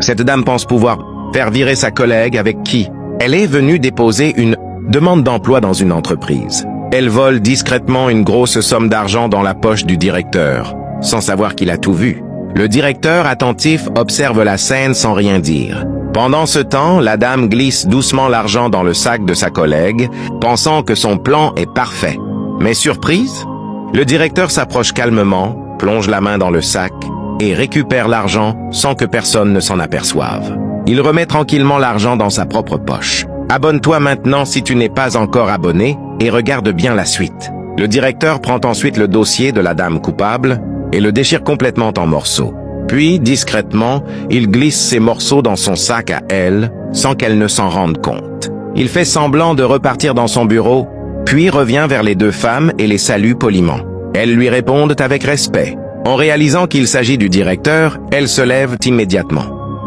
Cette dame pense pouvoir faire virer sa collègue avec qui elle est venue déposer une demande d'emploi dans une entreprise. Elle vole discrètement une grosse somme d'argent dans la poche du directeur, sans savoir qu'il a tout vu. Le directeur attentif observe la scène sans rien dire. Pendant ce temps, la dame glisse doucement l'argent dans le sac de sa collègue, pensant que son plan est parfait. Mais surprise, le directeur s'approche calmement, plonge la main dans le sac et récupère l'argent sans que personne ne s'en aperçoive. Il remet tranquillement l'argent dans sa propre poche. Abonne-toi maintenant si tu n'es pas encore abonné et regarde bien la suite. Le directeur prend ensuite le dossier de la dame coupable et le déchire complètement en morceaux. Puis, discrètement, il glisse ces morceaux dans son sac à elle, sans qu'elle ne s'en rende compte. Il fait semblant de repartir dans son bureau, puis revient vers les deux femmes et les salue poliment. Elles lui répondent avec respect. En réalisant qu'il s'agit du directeur, elles se lèvent immédiatement.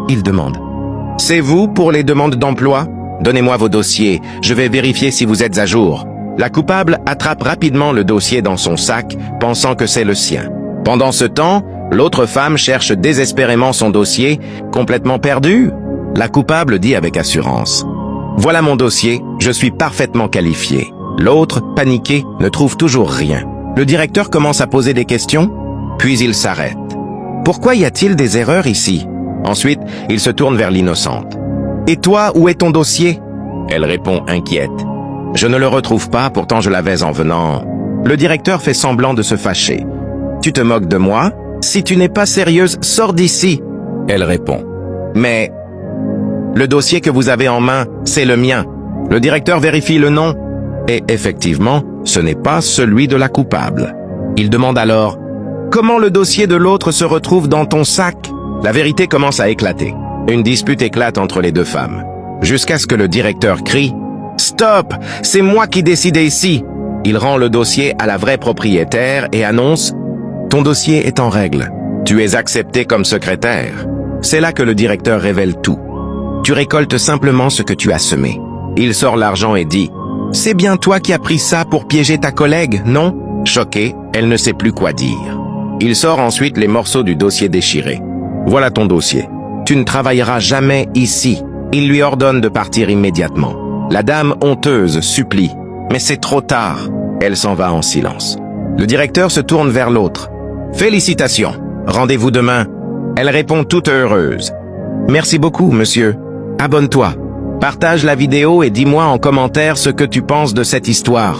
Il demande « C'est vous pour les demandes d'emploi ? Donnez-moi vos dossiers, je vais vérifier si vous êtes à jour. » La coupable attrape rapidement le dossier dans son sac, pensant que c'est le sien. Pendant ce temps, l'autre femme cherche désespérément son dossier, complètement perdu. La coupable dit avec assurance « Voilà mon dossier, je suis parfaitement qualifié. » L'autre, paniqué, ne trouve toujours rien. Le directeur commence à poser des questions, puis il s'arrête. « Pourquoi y a-t-il des erreurs ici ?» Ensuite, il se tourne vers l'innocente. « Et toi, où est ton dossier ?» Elle répond inquiète. « Je ne le retrouve pas, pourtant je l'avais en venant. » Le directeur fait semblant de se fâcher. « Tu te moques de moi ? Si tu n'es pas sérieuse, sors d'ici !» Elle répond. « Mais le dossier que vous avez en main, c'est le mien. » Le directeur vérifie le nom. Et effectivement, ce n'est pas celui de la coupable. Il demande alors « Comment le dossier de l'autre se retrouve dans ton sac ?» La vérité commence à éclater. Une dispute éclate entre les deux femmes. Jusqu'à ce que le directeur crie « Stop! C'est moi qui décide ici !» Il rend le dossier à la vraie propriétaire et annonce « Ton dossier est en règle. Tu es accepté comme secrétaire. » C'est là que le directeur révèle tout. « Tu récoltes simplement ce que tu as semé. » Il sort l'argent et dit « C'est bien toi qui as pris ça pour piéger ta collègue, non ?» Choquée, elle ne sait plus quoi dire. Il sort ensuite les morceaux du dossier déchiré. « Voilà ton dossier. Tu ne travailleras jamais ici. » Il lui ordonne de partir immédiatement. La dame honteuse supplie. Mais c'est trop tard. Elle s'en va en silence. Le directeur se tourne vers l'autre. « Félicitations. Rendez-vous demain. » Elle répond toute heureuse. « Merci beaucoup, monsieur. Abonne-toi. Partage la vidéo et dis-moi en commentaire ce que tu penses de cette histoire. »